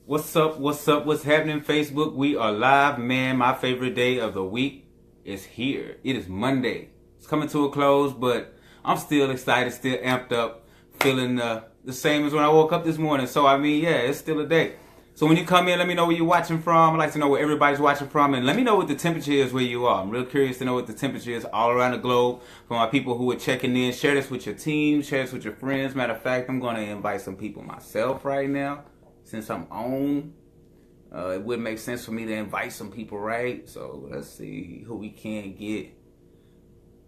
What's up? What's up? What's happening, Facebook? We are live, man. My favorite day of the week is here. It is Monday. It's coming to a close, but I'm still excited, still amped up, feeling the same as when I woke up this morning. So, I mean, yeah, it's still a day. So when you come in, let me know where you're watching from. I'd like to know where everybody's watching from. And let me know what the temperature is where you are. I'm real curious to know what the temperature is all around the globe. For my people who are checking in, share this with your team. Share this with your friends. Matter of fact, I'm going to invite some people myself right now. Since I'm on, it would make sense for me to invite some people, right? So let's see who we can get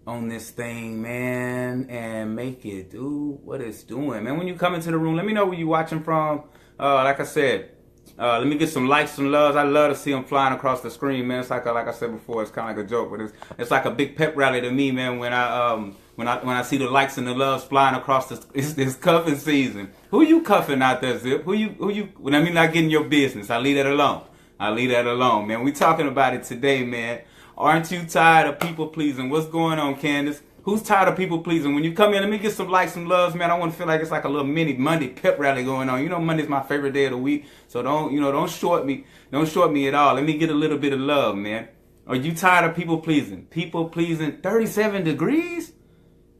on this thing, man, and make it do what it's doing. Man, when you come into the room, let me know where you're watching from. Like I said, let me get some likes, some loves. I love to see them flying across the screen, man. It's like I said before, it's kind of like a joke, but it's like a big pep rally to me, man. When I see the likes and the loves flying across this cuffing season. Who you cuffing out there, Zip? Who you? When I mean not getting your business, I leave that alone. Man. We talking about it today, man. Aren't you tired of people pleasing? What's going on, Candace? Who's tired of people pleasing? When you come in, let me get some likes and loves, man. I want to feel like it's like a little mini Monday pep rally going on. You know, Monday's my favorite day of the week, so don't short me. Don't short me at all. Let me get a little bit of love, man. Are you tired of people pleasing? People pleasing 37 degrees?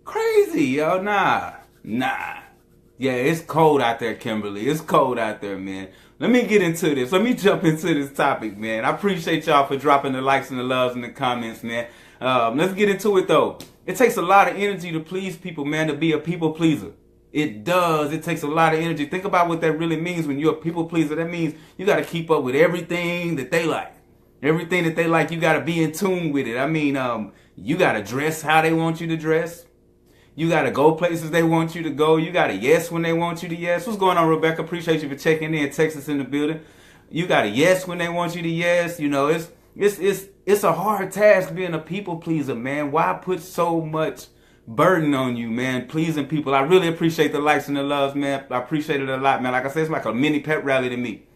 Crazy, yo. Nah. Yeah, it's cold out there, Kimberly. It's cold out there, man. Let me get into this. Let me jump into this topic, man. I appreciate y'all for dropping the likes and the loves in the comments, man. Let's get into it, though. It takes a lot of energy to please people, man, to be a people pleaser. It does. It takes a lot of energy. Think about what that really means when you're a people pleaser. That means you got to keep up with everything that they like. Everything that they like, you got to be in tune with it. I mean, you got to dress how they want you to dress. You got to go places they want you to go. You got to yes when they want you to yes. What's going on, Rebecca? Appreciate you for checking in. Texas in the building. You got to yes when they want you to yes. You know, it's a hard task being a people pleaser, man. Why put so much burden on you, man? Pleasing people. I really appreciate the likes and the loves, man. I appreciate it a lot, man. Like I said, it's like a mini pep rally to me.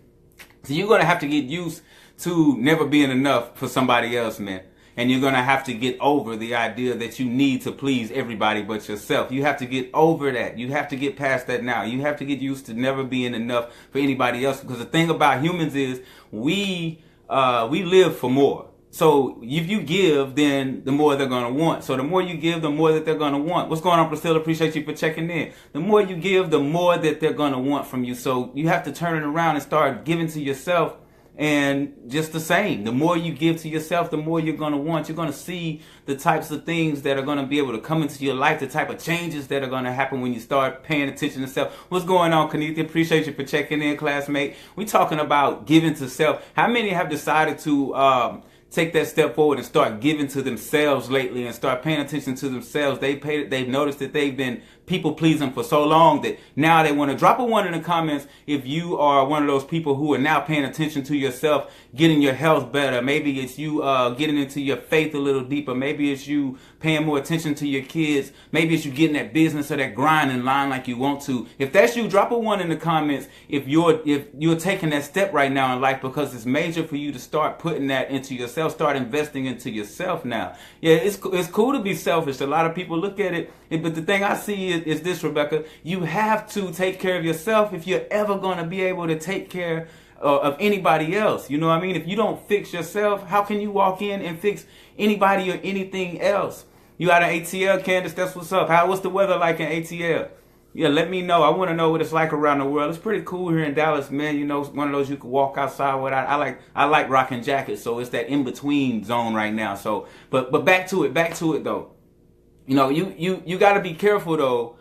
So you're going to have to get used to never being enough for somebody else, man. And you're going to have to get over the idea that you need to please everybody but yourself. You have to get over that. You have to get past that now. You have to get used to never being enough for anybody else. Because the thing about humans is we live for more. So if you give, then the more they're going to want. So the more you give, the more that they're going to want. What's going on, Priscilla? Appreciate you for checking in. The more you give, the more that they're going to want from you. So you have to turn it around and start giving to yourself. And just the same, the more you give to yourself, the more you're going to want. You're going to see the types of things that are going to be able to come into your life, the type of changes that are going to happen when you start paying attention to self. What's going on, Kanitha? Appreciate you for checking in, classmate. We're talking about giving to self. How many have decided to take that step forward and start giving to themselves lately and start paying attention to themselves? They've noticed that they've been people pleasing for so long that now they want to drop a one in the comments if you are one of those people who are now paying attention to yourself, getting your health better. Maybe it's you getting into your faith a little deeper. Maybe it's you paying more attention to your kids. Maybe it's you getting that business or that grind in line like you want to. If that's you, drop a one in the comments if you're taking that step right now in life, because it's major for you to start putting that into yourself, start investing into yourself now. Yeah, it's cool to be selfish. A lot of people look at it, but the thing I see is this, Rebecca. You have to take care of yourself if you're ever going to be able to take care of anybody else. You know what I mean? If you don't fix yourself, how can you walk in and fix anybody or anything else? You out of ATL, Candace? That's what's up. What's the weather like in ATL? Yeah, let me know. I want to know what it's like around the world. It's pretty cool here in Dallas, man. You know, one of those you can walk outside without. I like rocking jackets, so it's that in between zone right now. So, but back to it though. You know, you got to be careful though.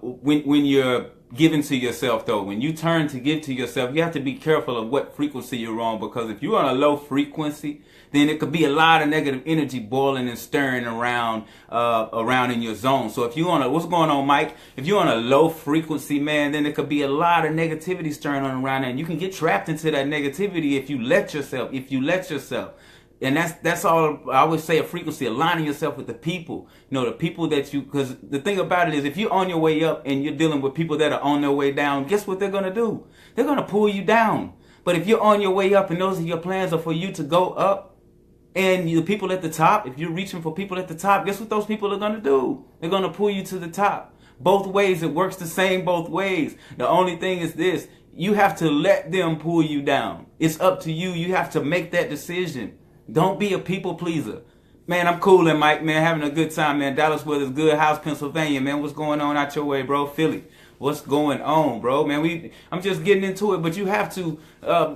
When you're giving to yourself, though, when you turn to give to yourself, you have to be careful of what frequency you're on, because if you're on a low frequency, then it could be a lot of negative energy boiling and stirring around in your zone. So if you're on what's going on, Mike? If you're on a low frequency, man, then it could be a lot of negativity stirring on around there, and you can get trapped into that negativity if you let yourself. And that's all I always say, a frequency, aligning yourself with the people. You know, the people that because the thing about it is, if you're on your way up and you're dealing with people that are on their way down, guess what they're going to do? They're going to pull you down. But if you're on your way up and those are your plans are for you to go up, and the people at the top, if you're reaching for people at the top, guess what those people are going to do? They're going to pull you to the top. Both ways, it works the same both ways. The only thing is this: You have to let them pull you down. It's up to you. You have to make that decision. Don't be a people pleaser. Man, I'm coolin', Mike, man, having a good time, man. Dallas weather's good. How's Pennsylvania, man? What's going on out your way, bro? Philly, what's going on, bro? Man, I'm just getting into it, but you have to,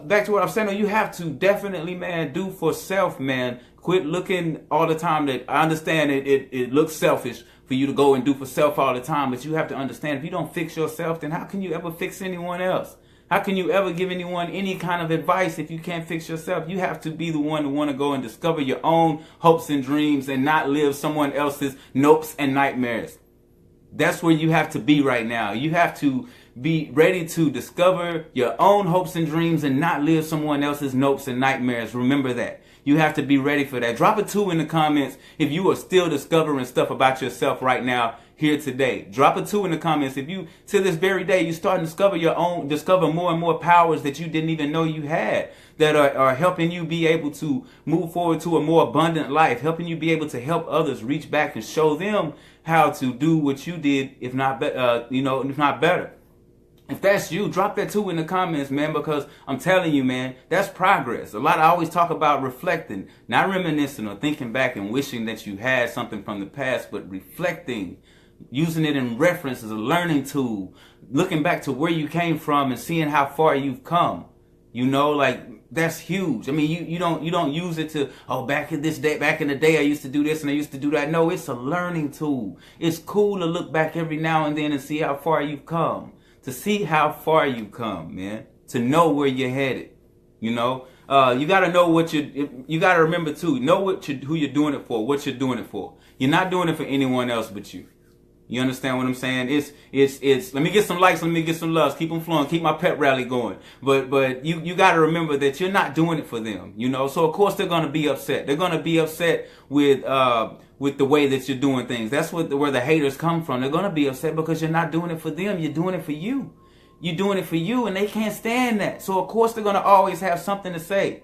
back to what I'm saying, you have to definitely, man, do for self, man. Quit looking all the time that, I understand it looks selfish for you to go and do for self all the time, but you have to understand, if you don't fix yourself, then how can you ever fix anyone else? How can you ever give anyone any kind of advice if you can't fix yourself? You have to be the one to want to go and discover your own hopes and dreams and not live someone else's nopes and nightmares. That's where you have to be right now. You have to be ready to discover your own hopes and dreams and not live someone else's nopes and nightmares. Remember that. You have to be ready for that. Drop a 2 in the comments if you are still discovering stuff about yourself right now here today. Drop a 2 in the comments if you, to this very day, you start to discover more and more powers that you didn't even know you had, that are helping you be able to move forward to a more abundant life, helping you be able to help others reach back and show them how to do what you did, if not if not better. If that's you, drop that 2 in the comments, man, because I'm telling you, man, that's progress. I always talk about reflecting, not reminiscing or thinking back and wishing that you had something from the past, but reflecting, using it in reference as a learning tool, looking back to where you came from and seeing how far you've come. You know, like, that's huge. I mean, you don't use it to, oh, back in the day I used to do this and I used to do that. No, it's a learning tool. It's cool to look back every now and then and see how far you've come. To see how far you've come, man. To know where you're headed. You know, you got to know you got to remember too, know who you're doing it for, what you're doing it for. You're not doing it for anyone else but you. You understand what I'm saying? It's let me get some likes, let me get some loves, keep them flowing, keep my pep rally going. But you got to remember that you're not doing it for them, you know? So of course they're going to be upset. They're going to be upset with the way that you're doing things. That's where the haters come from. They're going to be upset because you're not doing it for them. You're doing it for you. You're doing it for you, and they can't stand that. So of course they're going to always have something to say.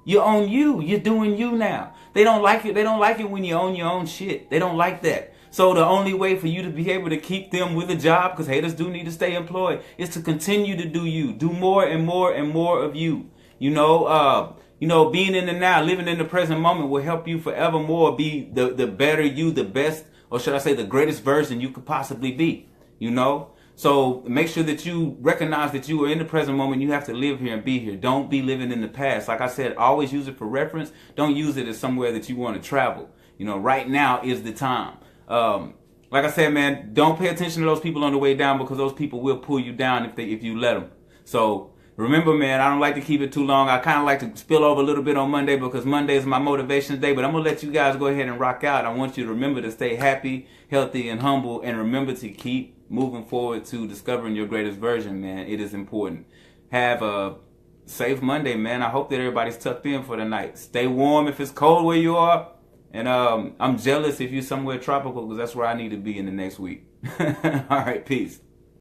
You're on you. You're doing you now. They don't like it. They don't like it when you own your own shit. They don't like that. So the only way for you to be able to keep them with a job, because haters do need to stay employed, is to continue to do you. Do more and more and more of you. You know, being in the now, living in the present moment will help you forevermore be the better you, the best, or should I say the greatest version you could possibly be. You know? So make sure that you recognize that you are in the present moment. You have to live here and be here. Don't be living in the past. Like I said, always use it for reference. Don't use it as somewhere that you want to travel. You know, right now is the time. Like I said, man, don't pay attention to those people on the way down, because those people will pull you down if you let them. So remember, man, I don't like to keep it too long. I kind of like to spill over a little bit on Monday, because Monday is my motivation day. But I'm going to let you guys go ahead and rock out. I want you to remember to stay happy, healthy, and humble. And remember to keep moving forward to discovering your greatest version, man. It is important. Have a safe Monday, man. I hope that everybody's tucked in for the night. Stay warm if it's cold where you are. And I'm jealous if you're somewhere tropical, because that's where I need to be in the next week. All right, peace.